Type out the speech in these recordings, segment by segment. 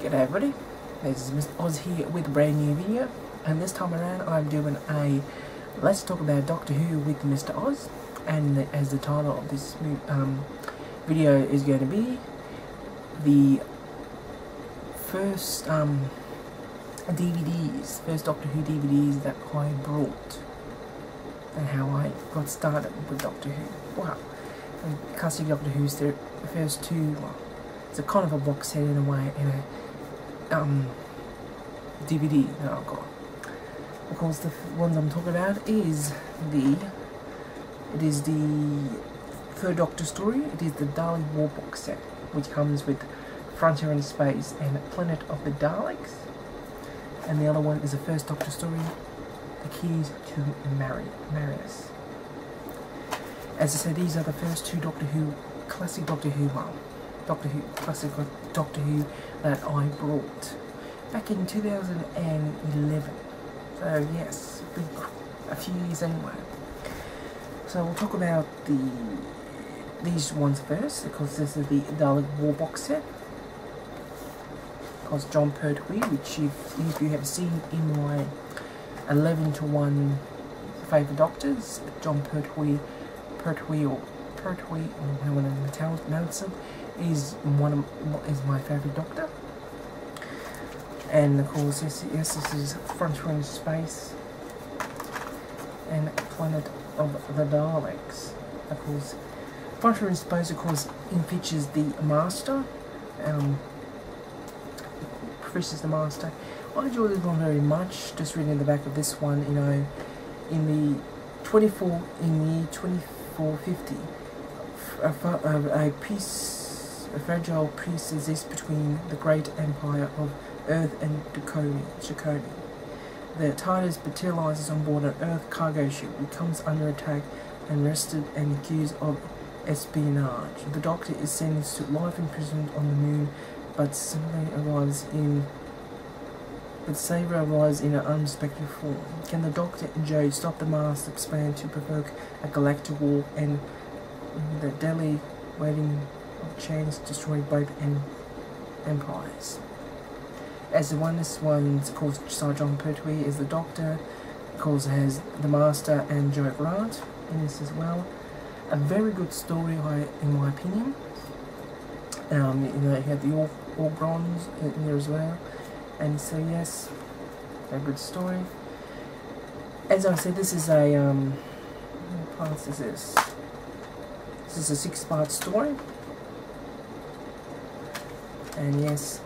G'day everybody, this is Mr. Oz here with a brand new video, and this time around I'm doing a Let's Talk About Doctor Who with Mr. Oz, and as the title of this video is going to be the first DVDs, first Doctor Who DVDs that I brought, and how I got started with Doctor Who. Wow, classic Doctor Who's the first two, well, it's a kind of a box set in a way, in a DVD that I've got. Of course, the ones I'm talking about is the third Doctor story. It is the Dalek War box set, which comes with Frontier in Space and Planet of the Daleks. And the other one is the first Doctor story, The Keys to Marius. As I said, these are the first two Doctor Who, classic Doctor Who, classic Doctor Who that I brought back in 2011. So yes, a few years anyway. So we'll talk about these ones first, because this is the Dalek War box set. Because Jon Pertwee, which if you have seen in my 11-to-1 favourite Doctors, Jon Pertwee, or however you pronounce it, is my favourite Doctor. And of course, this is Frontier in Space and Planet of the Daleks. Of course, Frontier in Space, of course, features the Master, Professor's the Master. I enjoy this one very much. Just reading the back of this one, you know, in the year 2450, a fragile peace exists between the great empire of Earth and Shikoni. The TARDIS materializes on board an Earth cargo ship, becomes under attack and arrested and accused of espionage. The Doctor is sentenced to life imprisonment on the moon, but Sabre arrives in an unexpected form. Can the Doctor and Jo stop the Master's plan to provoke a galactic war, and the deadly waiting of chance destroy both empires? As the this one's, of course, Jon Pertwee is the Doctor. Of course, has the Master and Jo Grant in this as well. A very good story, in my opinion. You know, you have the Orgrons in there as well, and so yes, a good story. As I said, this is a what parts is this? This is a 6-part story, and yes.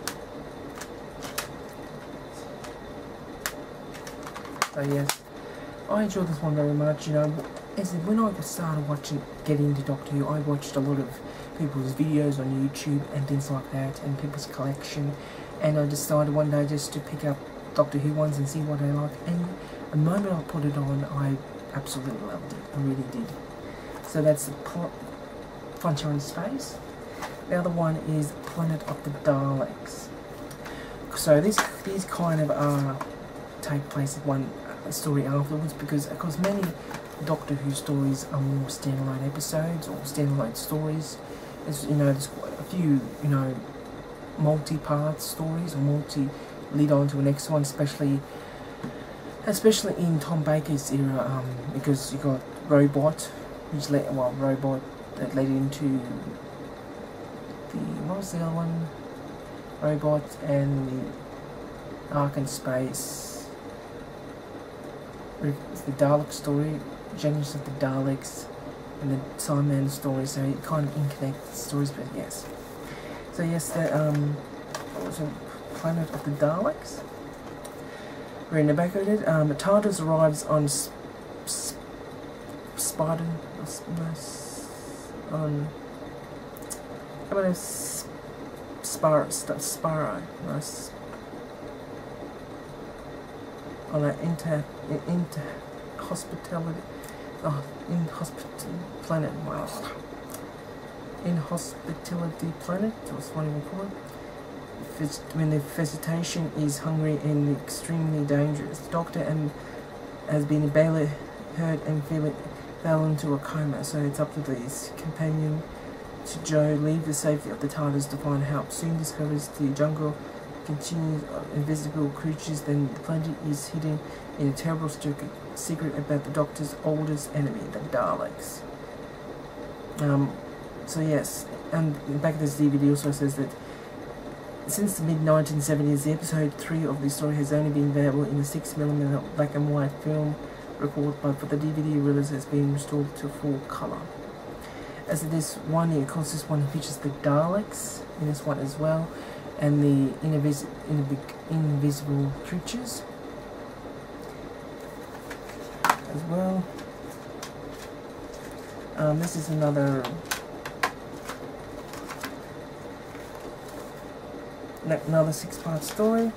So yes, I enjoyed this one very much. You know, when I started getting into Doctor Who, I watched a lot of people's videos on YouTube and things like that, and people's collection, and I decided one day just to pick up Doctor Who ones and see what I like. And the moment I put it on, I absolutely loved it. I really did. So that's the Frontier in Space. The other one is Planet of the Daleks. So these kind of take place in one story afterwards, because of course many Doctor Who stories are more standalone episodes or standalone stories. As you know, there's quite a few, you know, multi-part stories or lead on to the next one, especially in Tom Baker's era, because you got Robot, Robot that led into what was the other one? Robot and the Ark in Space. It's the Dalek story, Genesis of the Daleks, and the Cyberman story. So you kind of interconnect stories, but yes. So yes, the Planet of the Daleks. We're in the back of it. TARDIS arrives on Sparrow. On an inhospitality planet, that's what we call it. When the vegetation is hungry and extremely dangerous, the Doctor has been badly hurt and fell into a coma. So it's up to his companion to Jo leave the safety of the TARDIS to find help. Soon discovers the jungle continues invisible creatures, then the planet is hidden in a terrible secret about the Doctor's oldest enemy, the Daleks. So yes, and in the back of this DVD also says that since the mid-1970s, the episode 3 of this story has only been available in a 6mm black and white film record, but for the DVD release has been restored to full colour. As in this one, of course, this one features the Daleks in this one as well, and the invisible creatures as well. This is another 6-part story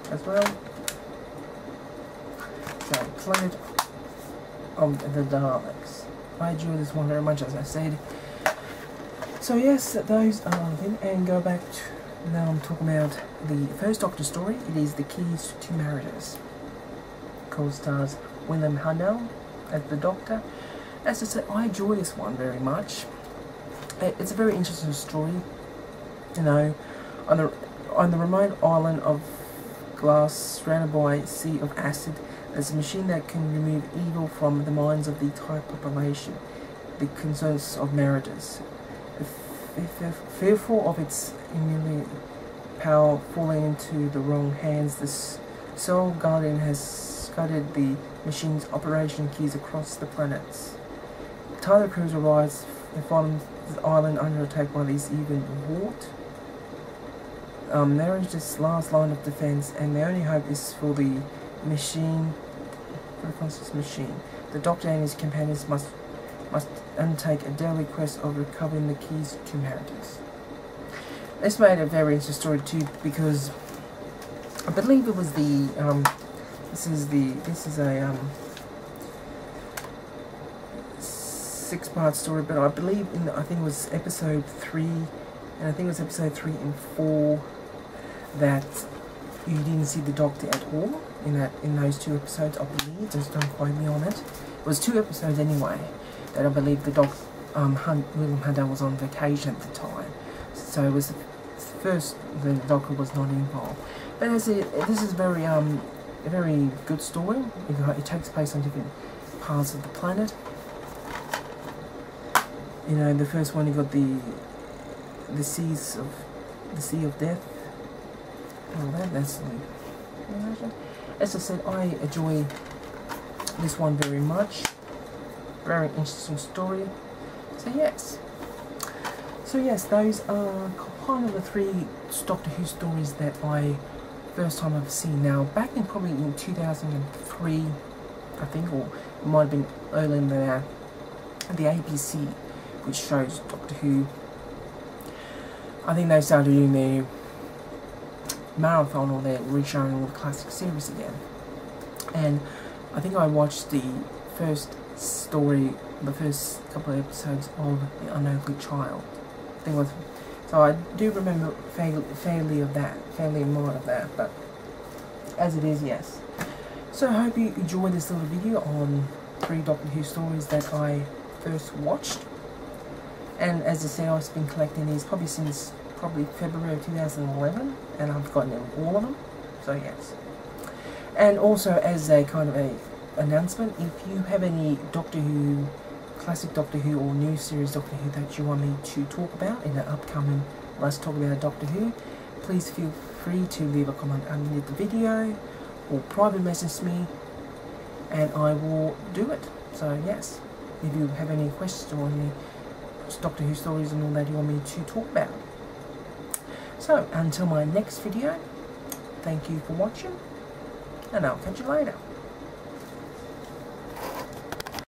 as well. So, Planet of the Daleks. I enjoy this one very much, as I said. So yes, those are them, and go back to, now I'm talking about the first Doctor story. It is The Keys to Marriages. Co-stars William Hartnell as the Doctor. As I said, I enjoy this one very much. It's a very interesting story. You know, on the remote island of glass surrounded by a sea of acid, there's a machine that can remove evil from the minds of the entire population. The concerns of marriages. Fearful of its immune power falling into the wrong hands, the Soul Guardian has scattered the machine's operation keys across the planets. The Tyler crews arrives and find the island under attack by these even Wart. There is this last line of defense, and the only hope is for the machine. The Doctor and his companions must undertake a daily quest of recovering the keys to marriages. This made a very interesting story too, because I believe it was the this is a 6-part story, but I believe I think it was episode 3, and I think it was episode 3 and 4 that you didn't see the Doctor at all in those 2 episodes, I believe. Just don't quote me on it. It was 2 episodes anyway that I believe the William Hartnell was on vacation at the time. So it was the first the Doctor was not involved. But this is very a very good story. It takes place on different parts of the planet. You know, the first one you got the sea of death. Oh, that's the, as I said, I enjoy this one very much. Very interesting story. So yes, those are kind of the 3 Doctor Who stories that I first time I've seen. Now, back in probably in 2003, I think, or it might have been earlier than that, the ABC, which shows Doctor Who, I think they started doing their marathon, or they're re-showing all the classic series again. And I think I watched the first story, the first couple of episodes of The Unearthly Child. I think it was, so I do remember fairly in mind of that, but as it is, yes. So I hope you enjoyed this little video on 3 Doctor Who stories that I first watched. And as I said, I've been collecting these probably since February of 2011, and I've gotten all of them, so yes. And also, as a kind of a announcement, if you have any Doctor Who, classic Doctor Who or new series Doctor Who that you want me to talk about in the upcoming Let's Talk About Doctor Who, please feel free to leave a comment underneath the video or private message me, and I will do it. So yes, if you have any questions or any Doctor Who stories and all that you want me to talk about. So until my next video, thank you for watching, and I'll catch you later.